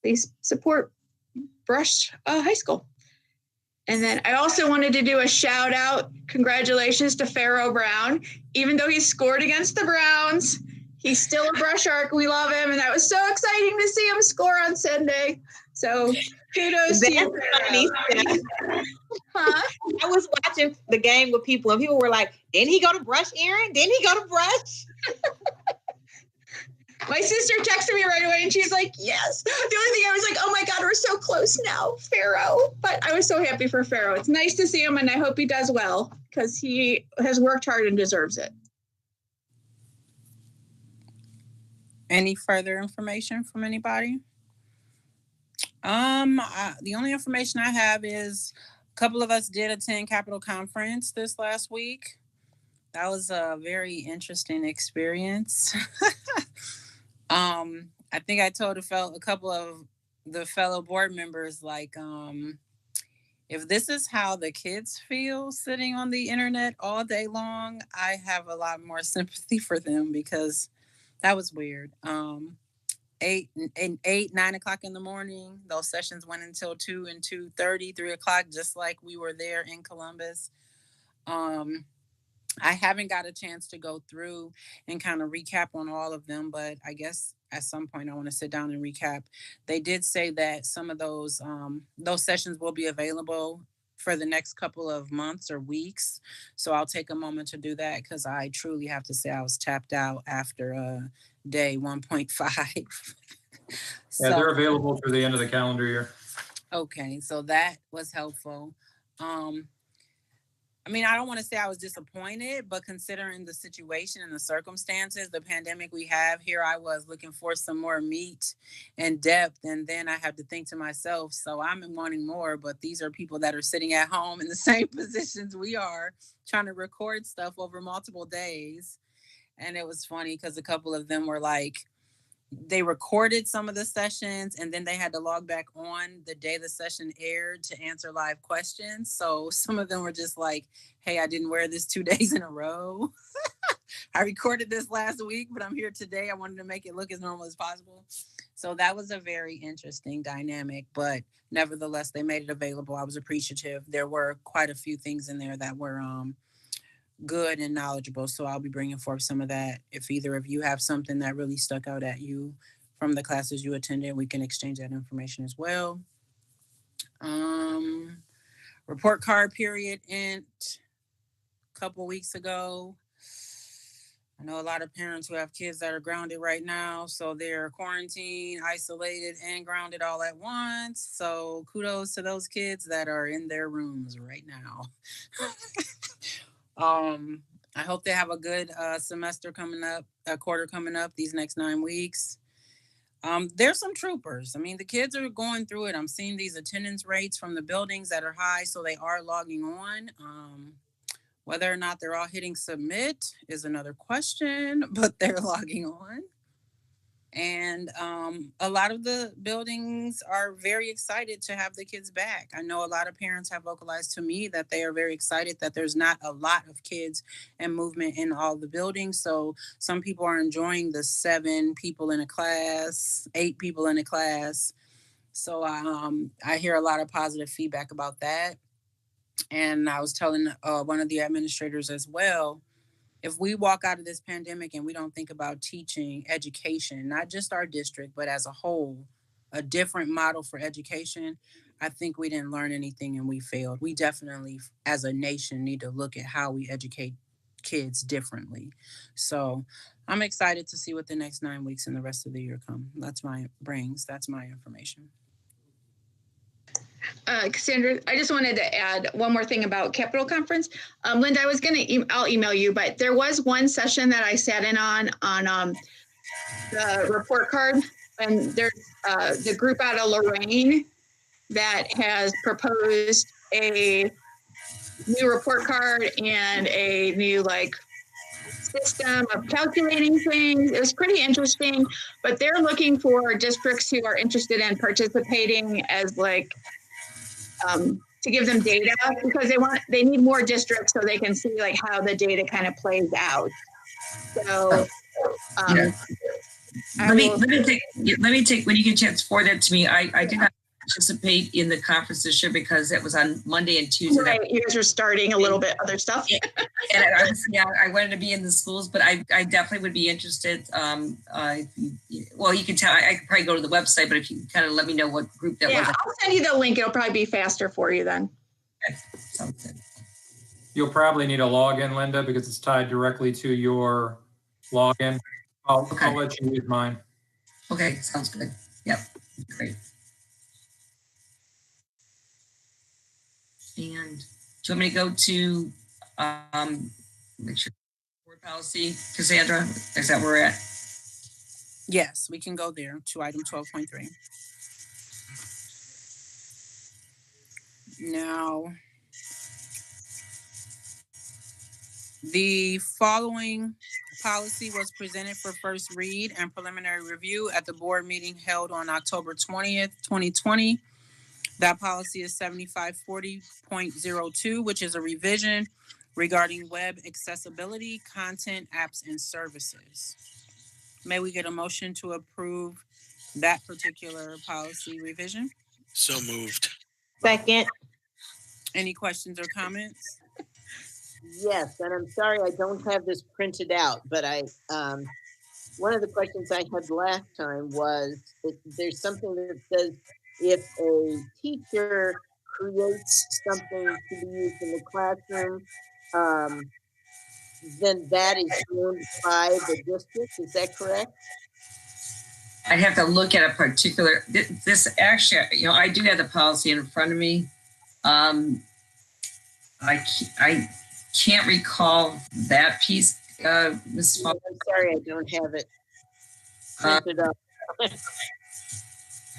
please support Brush High School. And then I also wanted to do a shout out. Congratulations to Pharaoh Brown. Even though he scored against the Browns, he's still a Brush Arc. We love him. And that was so exciting to see him score on Sunday. So kudos to you. Funny. Huh? I was watching the game with people, and people were like, didn't he go to Brush, Aaron? Didn't he go to Brush? My sister texted me right away and she's like, yes. The only thing I was like, oh my God, we're so close now, Pharaoh. But I was so happy for Pharaoh. It's nice to see him, and I hope he does well because he has worked hard and deserves it. Any further information from anybody? The only information I have is a couple of us did attend Capitol Conference this last week. That was a very interesting experience. I think I told a couple of the fellow board members, like, if this is how the kids feel sitting on the internet all day long, I have a lot more sympathy for them because that was weird. 9 o'clock in the morning, those sessions went until 2 and 2:30, 3 o'clock, just like we were there in Columbus. I haven't got a chance to go through and kind of recap on all of them, but I guess at some point I want to sit down and recap. They did say that some of those sessions will be available for the next couple of months or weeks. So I'll take a moment to do that because I truly have to say I was tapped out after day 1.5. Yeah, they're available through the end of the calendar year. Okay, so that was helpful. I mean, I don't want to say I was disappointed, but considering the situation and the circumstances, the pandemic we have here, I was looking for some more meat and depth. And then I have to think to myself, so I'm wanting more, but these are people that are sitting at home in the same positions we are, trying to record stuff over multiple days. And it was funny because a couple of them were like, they recorded some of the sessions and then they had to log back on the day the session aired to answer live questions. So some of them were just like, hey, I didn't wear this 2 days in a row. I recorded this last week, but I'm here today. I wanted to make it look as normal as possible. So that was a very interesting dynamic, but nevertheless, they made it available. I was appreciative. There were quite a few things in there that were good and knowledgeable. So I'll be bringing forth some of that. If either of you have something that really stuck out at you from the classes you attended, we can exchange that information as well. Report card period end a couple weeks ago. I know a lot of parents who have kids that are grounded right now, so they're quarantined, isolated, and grounded all at once. So kudos to those kids that are in their rooms right now. I hope they have a good semester coming up, a quarter coming up these next 9 weeks. There's some troopers. I mean, the kids are going through it. I'm seeing these attendance rates from the buildings that are high, so they are logging on. Whether or not they're all hitting submit is another question, but they're logging on. And a lot of the buildings are very excited to have the kids back. I know a lot of parents have vocalized to me that they are very excited that there's not a lot of kids and movement in all the buildings. So some people are enjoying the 7 people in a class, 8 people in a class. So I hear a lot of positive feedback about that. And I was telling one of the administrators as well, if we walk out of this pandemic and we don't think about teaching education, not just our district, but as a whole, a different model for education, I think we didn't learn anything and we failed. We definitely, as a nation, need to look at how we educate kids differently. So I'm excited to see what the next 9 weeks and the rest of the year come. That's my information. Cassandra, I just wanted to add one more thing about Capitol Conference. Linda, I was I'll email you, but there was one session that I sat in on the report card, and there's the group out of Lorraine that has proposed a new report card and a new system of calculating things. It was pretty interesting, but they're looking for districts who are interested in participating as to give them data, because they need more districts so they can see how the data kind of plays out. So let me take when you get a chance to forward that to me. I did not participate in the conference this year because it was on Monday and Tuesday. Right, you guys are starting a little bit other stuff. And I wanted to be in the schools, but I definitely would be interested. Well, you can tell, I could probably go to the website, but if you kind of let me know what group that was. I'll send you the link. It'll probably be faster for you then. Okay. Sounds good. You'll probably need a login, Linda, because it's tied directly to your login. I'll let you use mine. Okay, sounds good. Yep, great. And do you want me to go to make sure board policy, Cassandra? Is that where we're at? Yes, we can go there to item 12.3. Now, the following policy was presented for first read and preliminary review at the board meeting held on October 20th, 2020. That policy is 7540.02, which is a revision regarding web accessibility, content, apps, and services. May we get a motion to approve that particular policy revision? So moved. Second. Any questions or comments? Yes, and I'm sorry I don't have this printed out, but one of the questions I had last time was there's something that says if a teacher creates something to be used in the classroom, then that is owned by the district. Is that correct? I'd have to look at a particular, this actually, I do have the policy in front of me. I can't recall that piece, Mrs. I'm sorry, I don't have it printed up.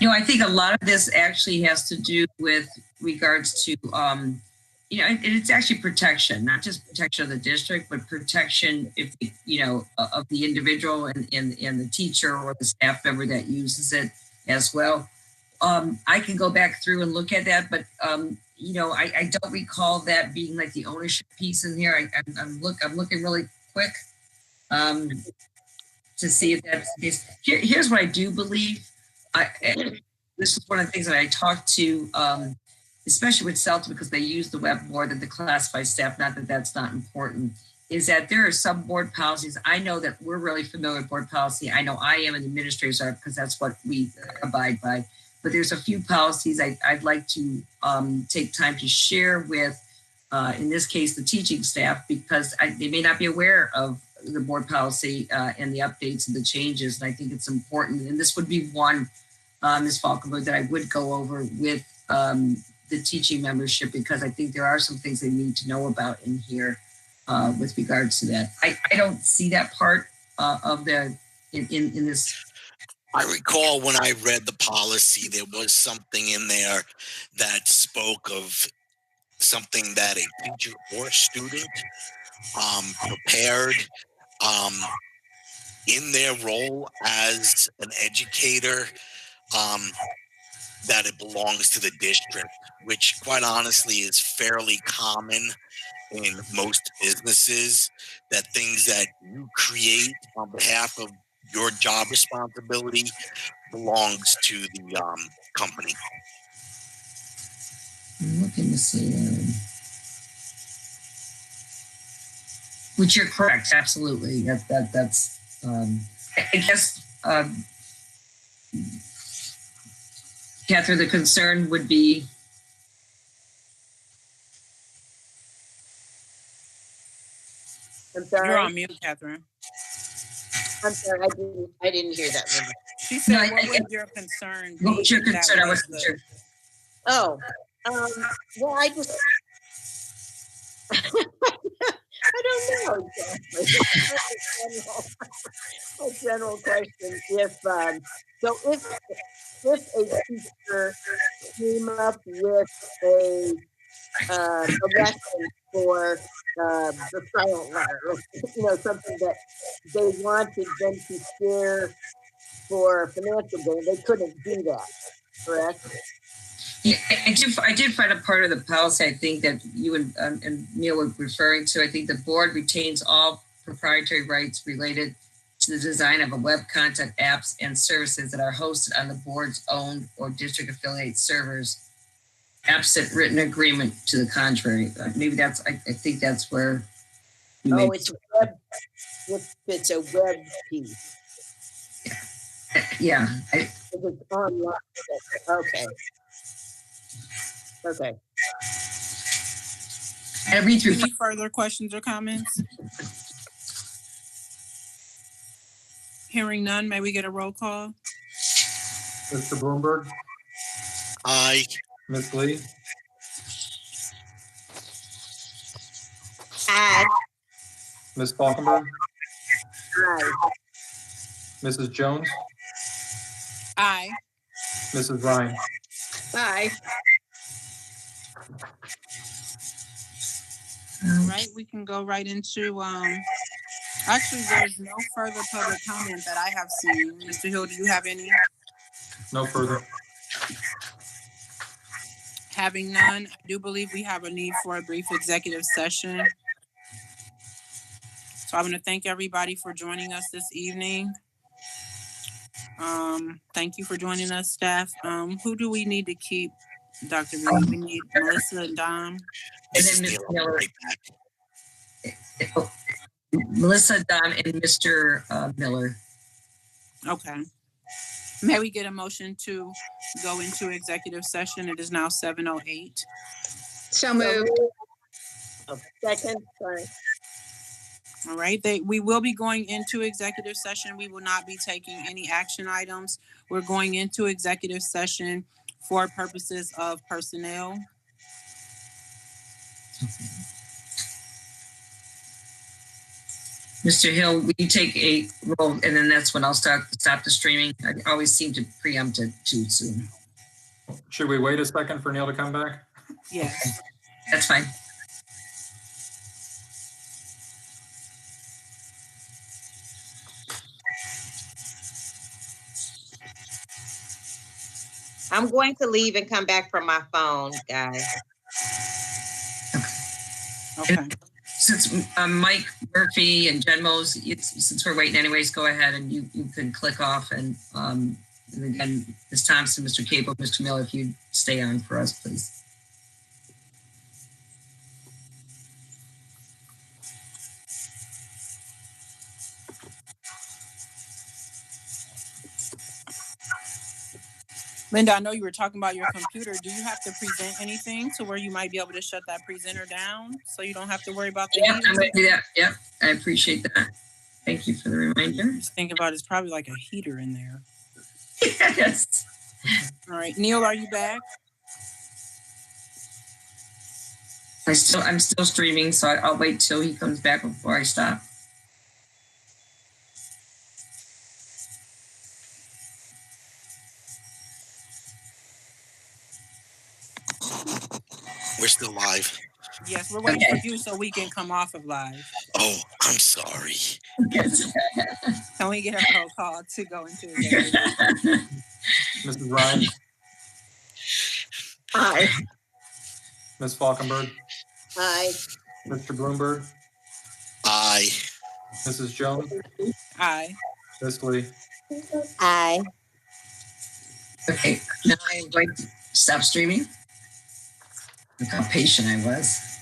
I think a lot of this actually has to do with regards to, it's actually protection, not just protection of the district, but protection of the individual and the teacher or the staff member that uses it as well. I can go back through and look at that, but I don't recall that being the ownership piece in here. I'm looking really quick to see if that's the case. Here's what I do believe. This is one of the things that I talked to, especially with CELTA, because they use the web more than the classified staff. Not that that's not important. is that there are some board policies. I know that we're really familiar with board policy. I know I am, and the administrators are, because that's what we abide by. But there's a few policies I'd like to take time to share with, in this case, the teaching staff, because they may not be aware of the board policy and the updates and the changes. And I think it's important. And this would be one, Ms. Falkenberg, that I would go over with the teaching membership, because I think there are some things they need to know about in here with regards to that. I don't see that part of the in this. I recall when I read the policy, there was something in there that spoke of something that a teacher or student prepared in their role as an educator, that it belongs to the district, which quite honestly is fairly common in most businesses, that things that you create on behalf of your job responsibility belongs to the company. I'm looking to see. Which you're correct, absolutely. That's. I guess, Catherine, the concern would be. I'm sorry. You're on mute, Catherine. I'm sorry. I didn't hear that one. She said, No, what would your concern be? What was your if that concern? I was wasn't the- sure. Oh, well, I just, I don't know exactly. A general question. If a teacher came up with a lesson for the silent letter, something that they wanted them to share for financial gain, they couldn't do that, correct? Yeah, I did find a part of the policy, I think, that you and Neil were referring to. I think the board retains all proprietary rights related to the design of a web content apps and services that are hosted on the board's own or district affiliate servers, absent written agreement to the contrary. Maybe that's, I think that's where. It's web. If it's a web piece. Yeah. If it's online. Okay. Okay. I read through. Any further questions or comments? Hearing none, may we get a roll call? Mr. Bloomberg, Aye. Ms. Lee, Aye. Ms. Falkenberg, Aye. Mrs. Jones, Aye. Mrs. Ryan. Bye. All right, we can go right into, actually, there's no further public comment that I have seen. Mr. Hill, do you have any? No further. Having none, I do believe we have a need for a brief executive session. So I want to thank everybody for joining us this evening. Thank you for joining us, staff. Who do we need to keep, Dr. Reed? We need Melissa and Dom. And then Ms. Miller. Melissa, Dom, and Mr. Miller. Okay. May we get a motion to go into executive session? It is now 7:08. So moved. Second, sorry. All right, we will be going into executive session. We will not be taking any action items. We're going into executive session for purposes of personnel. Mr. Hill, will you take a roll, and then that's when I'll stop the streaming. I always seem to preempt it too soon. Should we wait a second for Neil to come back? Yes. That's fine. I'm going to leave and come back from my phone, guys. Okay. Since Mike Murphy and Jen Mose, since we're waiting anyways, go ahead and you can click off, and again, Ms. Thompson, Mr. Cable, Mr. Miller, if you stay on for us, please. Linda, I know you were talking about your computer. Do you have to present anything to where you might be able to shut that presenter down so you don't have to worry about the Yeah, I'm heater? gonna do that. Yep, I appreciate that. Thank you for the reminder. Just think about it's probably like a heater in there. Yes. All right, Neil, are you back? I'm still streaming, so I'll wait till he comes back before I stop. We're still live. Yes, we're waiting Okay. for you so we can come off of live. Oh, I'm sorry. Yes. Can we get a roll call to go into executive? Mrs. Ryan, Aye. Ms. Falkenberg, Aye. Mr. Bloomberg, Aye. Mrs. Jones, Aye. Ms. Lee. Aye. Okay, now I'm going to stop streaming. Look how patient I was.